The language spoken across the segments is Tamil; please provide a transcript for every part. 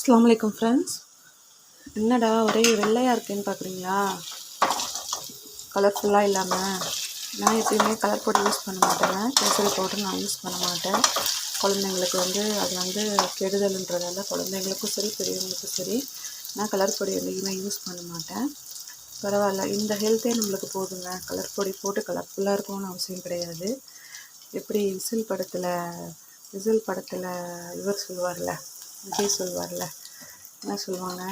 அஸ்ஸலாமு அலைக்கும் ஃப்ரெண்ட்ஸ். என்னடா ஒரே வெள்ளையாக இருக்குன்னு பார்க்குறீங்களா? கலர்ஃபுல்லாக இல்லாமல். நான் எப்பயுமே கலர் பொடி யூஸ் பண்ண மாட்டேங்க. கேசரி பவுடர் நான் யூஸ் பண்ண மாட்டேன். குழந்தைங்களுக்கு அது கெடுதல்ன்றதால குழந்தைங்களுக்கும் சரி பெரியவங்களுக்கும் சரி நான் கலர் பொடி என்றைக்குமே யூஸ் பண்ண மாட்டேன். பரவாயில்ல, இந்த ஹெல்த்தே நம்மளுக்கு போதுங்க. கலர் பொடி போட்டு கலர்ஃபுல்லாக இருக்கணும்னு அவசியம் கிடையாது. எப்படி விசில் படத்தில் இவர் சொல்லுவார்ல, விஜய் சொல்லுவார்ல, என்ன சொல்லுவாங்க,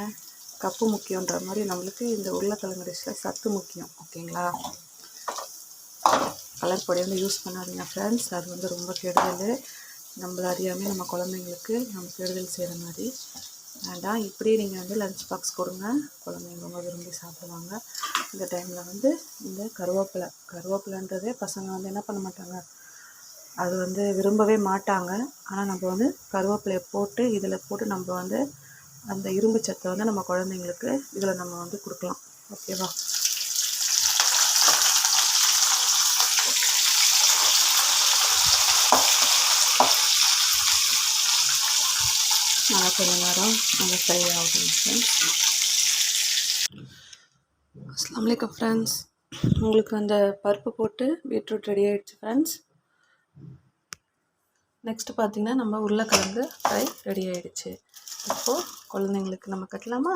கப்பு முக்கியன்ற மாதிரி நம்மளுக்கு இந்த உருளைக்கிழங்கு டிஷ்ஷில் சத்து முக்கியம். ஓகேங்களா? கலர் பொடி யூஸ் பண்ணாதீங்க ஃப்ரெண்ட்ஸ். அது ரொம்ப கெடுதல். நம்மள அறியாமல் நம்ம குழந்தைங்களுக்கு நம்ம கெடுதல் செய்கிற மாதிரி வேண்டாம். இப்படி நீங்கள் லஞ்ச் பாக்ஸ் கொடுங்க, குழந்தைங்க ரொம்ப விரும்பி சாப்பிடுவாங்க. இந்த டைமில் இந்த கருவேப்பிலைன்றதே பசங்க என்ன பண்ண மாட்டாங்க, அது விரும்பவே மாட்டாங்க. ஆனால் நம்ம கருவேப்பிலையை போட்டு இதில் போட்டு நம்ம அந்த இரும்பு சத்தை நம்ம குழந்தைங்களுக்கு இதில் நம்ம கொடுக்கலாம். ஓகேவா? நல்லா கொஞ்ச நேரம் நல்லா ஃப்ரை ஆகுது ஃப்ரெண்ட்ஸ். அஸ்ஸலாமு அலைக்கும் ஃப்ரெண்ட்ஸ். உங்களுக்கு அந்த பருப்பு போட்டு பீட்ரூட் ரெடி ஆகிடுச்சு ஃப்ரெண்ட்ஸ். நெக்ஸ்ட்டு பார்த்திங்கன்னா நம்ம உருளைக்கிழங்கு ஃப்ரை ரெடி ஆகிடுச்சு. இப்போது குழந்தைங்களுக்கு நம்ம கட்டலாமா?